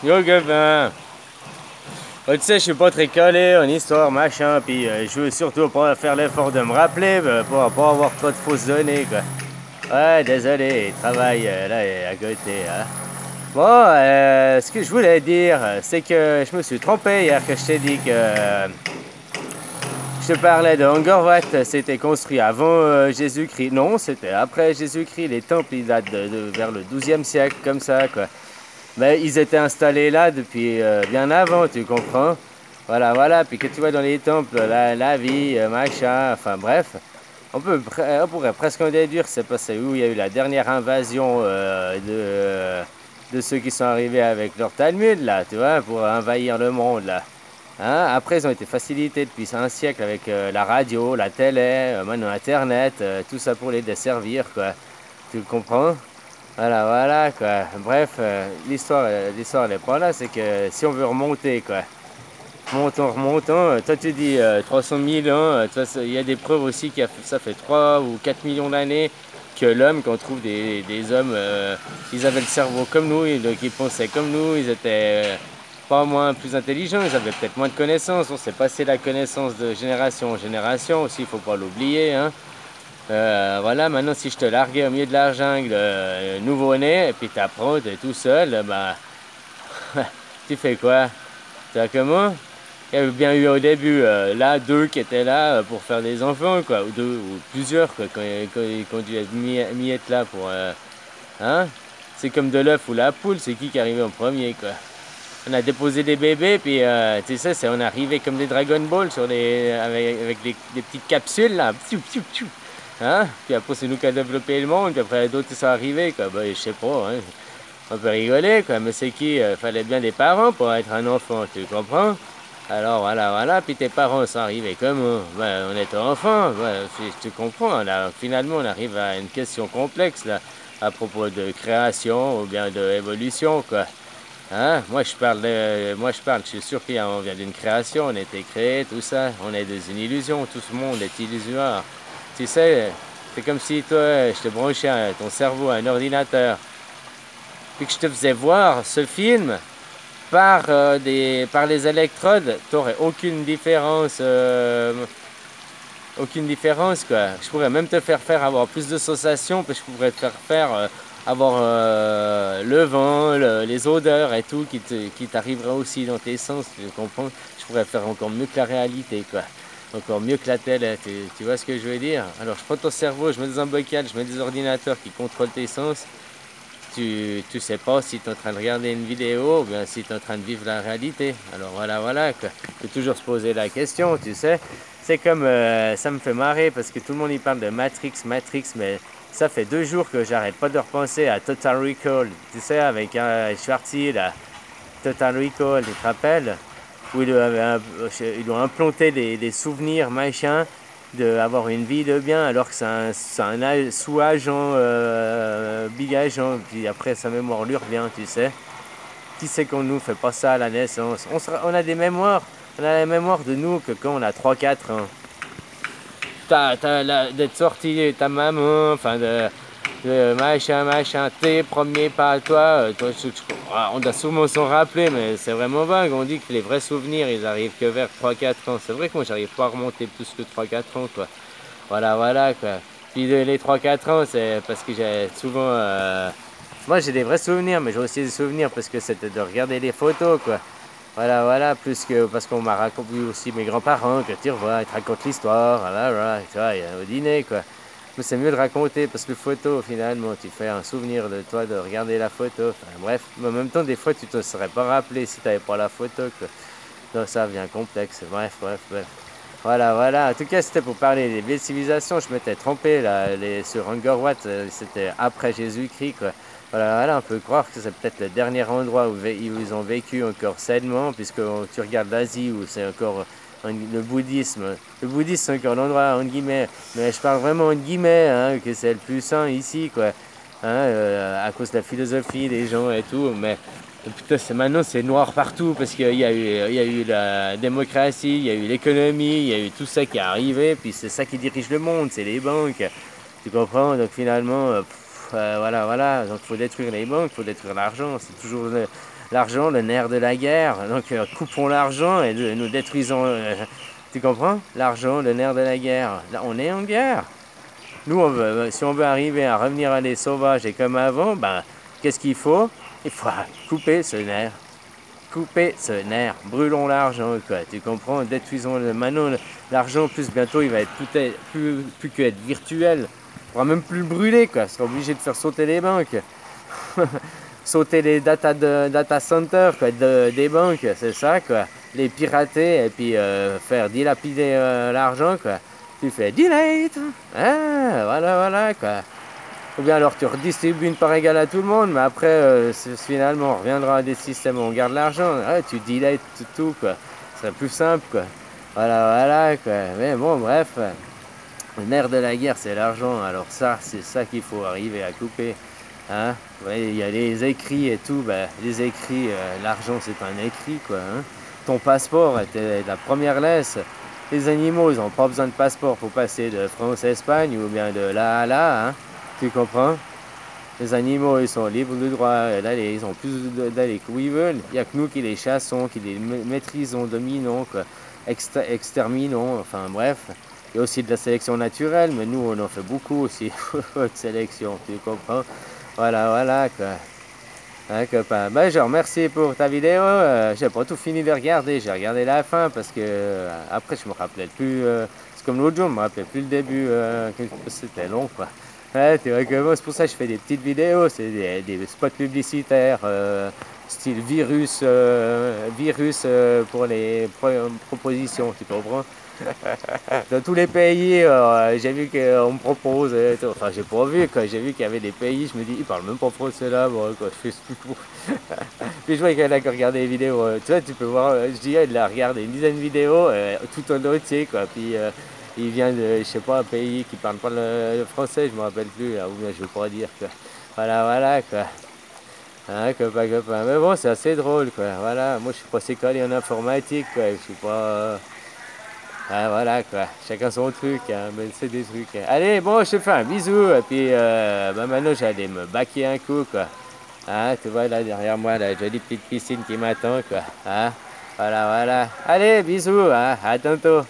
Yo, Gavin. Tu sais, je suis pas très calé en histoire, machin, puis je veux surtout pas faire l'effort de me rappeler pour pas avoir trop de fausses données, quoi. Ouais, désolé, il travaille là à côté, hein. Bon, ce que je voulais dire, c'est que je me suis trompé hier que je t'ai dit que je te parlais de Angkor Wat, c'était construit avant Jésus-Christ. Non, c'était après Jésus-Christ. Les temples, ils datent vers le 12e siècle, comme ça, quoi. Mais ils étaient installés là depuis bien avant, tu comprends? Voilà, voilà. Puis que tu vois dans les temples, la vie, machin, enfin bref. On pourrait presque en déduire, c'est passé où il y a eu la dernière invasion de ceux qui sont arrivés avec leur Talmud, là, tu vois, pour envahir le monde, là. Hein? Après, ils ont été facilités depuis un siècle avec la radio, la télé, maintenant Internet, tout ça pour les desservir, quoi. Tu comprends? Voilà, voilà, quoi. Bref, l'histoire, elle est pas là, c'est que si on veut remonter, quoi. Remontons, toi tu dis 300 000 ans, il y a des preuves aussi que ça fait 3 ou 4 millions d'années que l'homme, qu'on trouve des hommes, ils avaient le cerveau comme nous, donc ils pensaient comme nous, ils étaient pas moins plus intelligents, ils avaient peut-être moins de connaissances, on s'est passé la connaissance de génération en génération aussi, il faut pas l'oublier, hein. Voilà, maintenant si je te larguais au milieu de la jungle, nouveau-né, et puis t'apprends, t'es tout seul, bah, tu fais quoi? Tu vois comment? Il y avait bien eu au début, là, deux qui étaient là pour faire des enfants, quoi, ou deux, ou plusieurs, quoi, quand dû être mis être là pour, hein? C'est comme de l'œuf ou la poule, c'est qui est arrivé en premier, quoi. On a déposé des bébés, puis, tu sais, on est arrivé comme des Dragon Ball avec des petites capsules, là, psiou, psiou, psiou. Hein? Puis après, c'est nous qui avons développé le monde, puis après, d'autres qui sont arrivés, quoi. Ben, je sais pas, hein. On peut rigoler, quoi, mais c'est qui? Fallait bien des parents pour être un enfant, tu comprends? Alors, voilà, voilà, puis tes parents sont arrivés comment? Ben, on était enfants, ben, tu comprends, là, finalement, on arrive à une question complexe, là, à propos de création ou bien d'évolution, quoi. Hein? Moi, je suis sûr qu'on vient d'une création, on a été créé, tout ça, on est des illusions, tout ce monde est illusoire. Tu sais, c'est comme si toi, je te branchais ton cerveau à un ordinateur, puis que je te faisais voir ce film par les électrodes, tu n'aurais aucune différence, quoi. Je pourrais même te faire avoir plus de sensations, puis je pourrais te faire avoir le vent, les odeurs et tout qui t'arrivera aussi dans tes sens, tu comprends? Je pourrais faire encore mieux que la réalité, quoi. Encore mieux que la télé, tu vois ce que je veux dire? Alors je prends ton cerveau, je mets des un bocal, je mets des ordinateurs qui contrôlent tes sens. Tu sais pas si tu es en train de regarder une vidéo ou bien si tu es en train de vivre la réalité. Alors voilà, voilà, quoi. Il faut toujours se poser la question, tu sais. C'est comme, ça me fait marrer parce que tout le monde y parle de Matrix, mais ça fait 2 jours que j'arrête pas de repenser à Total Recall, tu sais, avec Schwarzy, là. Total Recall, tu te rappelles? Où ils ont implanté des souvenirs, machin, d'avoir une vie de bien, alors que c'est un sous-agent, big agent, puis après sa mémoire lui revient, tu sais. Qui sait qu'on nous fait pas ça à la naissance? On a des mémoires, on a la mémoire de nous que quand on a 3 4 ans. D'être sorti de ta maman, enfin de machin, tes premiers pas à toi, on doit sûrement s'en rappeler, mais c'est vraiment vague. On dit que les vrais souvenirs, ils arrivent que vers 3 4 ans. C'est vrai que moi, j'arrive pas à remonter plus que 3 4 ans, quoi. Voilà, voilà, quoi. Puis les 3 4 ans, c'est parce que j'ai souvent... Moi, j'ai des vrais souvenirs, mais j'ai aussi des souvenirs parce que c'était de regarder les photos, quoi. Voilà, voilà, plus que parce qu'on m'a raconté aussi mes grands-parents, que tu revois, ils te racontent l'histoire, voilà, tu vois, au dîner, quoi. Mais c'est mieux de raconter parce que photo, finalement, tu fais un souvenir de toi, de regarder la photo. Enfin, bref, mais en même temps, des fois, tu te serais pas rappelé si tu n'avais pas la photo, quoi. Donc ça devient complexe. Bref, bref, bref. Voilà, voilà. En tout cas, c'était pour parler des vieilles civilisations. Je m'étais trompé, là, sur Angkor Wat, c'était après Jésus-Christ, quoi. Voilà, voilà, on peut croire que c'est peut-être le dernier endroit où ils ont vécu encore sainement, puisque tu regardes l'Asie où c'est encore le bouddhisme. Le bouddhisme, c'est encore l'endroit, entre guillemets, mais je parle vraiment entre guillemets, hein, que c'est le plus sain ici, quoi. Hein, à cause de la philosophie des gens et tout, mais putain, maintenant c'est noir partout parce qu'il y a eu la démocratie, il y a eu l'économie, il y a eu tout ça qui est arrivé, puis c'est ça qui dirige le monde, c'est les banques. Tu comprends? Donc finalement, voilà, voilà. Donc, il faut détruire les banques, il faut détruire l'argent. C'est toujours l'argent, le nerf de la guerre. Donc, coupons l'argent et nous détruisons. Tu comprends? L'argent, le nerf de la guerre. Là, on est en guerre. Nous, si on veut arriver à revenir à des sauvages et comme avant, ben, qu'est-ce qu'il faut? Il faut couper ce nerf. Couper ce nerf. Brûlons l'argent, quoi. Tu comprends? Détruisons le maintenant. L'argent, plus bientôt, il va être plus que être virtuel. On pourra même plus le brûler, quoi. On sera obligé de faire sauter les banques. Sauter les data centers, quoi, des banques, c'est ça, quoi. Les pirater et puis faire dilapider l'argent, quoi. Tu fais delete. Ah, voilà, voilà, quoi. Ou bien alors tu redistribues une part égale à tout le monde, mais après, finalement, on reviendra à des systèmes où on garde l'argent. Ah, tu delete tout, quoi. Ce serait plus simple, quoi. Voilà, voilà, quoi. Mais bon, bref. Le nerf de la guerre, c'est l'argent. Alors ça, c'est ça qu'il faut arriver à couper. Hein? Ouais, il y a les écrits et tout. Ben, les écrits, l'argent, c'est un écrit, quoi. Hein? Ton passeport était la première laisse. Les animaux, ils n'ont pas besoin de passeport pour passer de France à Espagne ou bien de là à là. Hein? Tu comprends? Les animaux, ils sont libres de droit d'aller. Ils ont plus d'aller où ils veulent. Il n'y a que nous qui les chassons, qui les maîtrisons, dominons, quoi. Exterminons. Enfin bref. Il y a aussi de la sélection naturelle, mais nous, on en fait beaucoup aussi de sélection. Tu comprends? Voilà, voilà, quoi. Hein, copain. Ben, je remercie pour ta vidéo. J'ai pas tout fini de regarder. J'ai regardé la fin parce que après, je me rappelais plus. C'est comme l'autre jour, je me rappelais plus le début. C'était long, quoi. Ouais, tu vois que moi, c'est pour ça que je fais des petites vidéos. C'est des spots publicitaires, style virus, pour les propositions. Tu comprends? Dans tous les pays, j'ai vu qu'on me propose, enfin j'ai pas vu, quand j'ai vu qu'il y avait des pays, je me dis, ils parlent même pas français là, bon, quoi, je fais ce qu'il faut. Puis je vois qu'il a regardé les vidéos, tu vois, tu peux voir, je dis, il a regardé une dizaine de vidéos, tout en entier, quoi, puis il vient de, je sais pas, un pays qui parle pas le français, je me rappelle plus, ou bien je vais pas dire, quoi. Voilà, voilà, quoi. Hein, copain, copain. Mais bon, c'est assez drôle, quoi, voilà, moi je suis pas assez calé en informatique, quoi, je suis pas... Ah, voilà, quoi. Chacun son truc, hein. Mais c'est des trucs. Allez, bon, je te fais un bisou. Et puis, maintenant, j'allais me baquer un coup, quoi. Hein, tu vois, là, derrière moi, la jolie petite piscine qui m'attend, quoi. Hein, voilà, voilà. Allez, bisous, hein. À tantôt.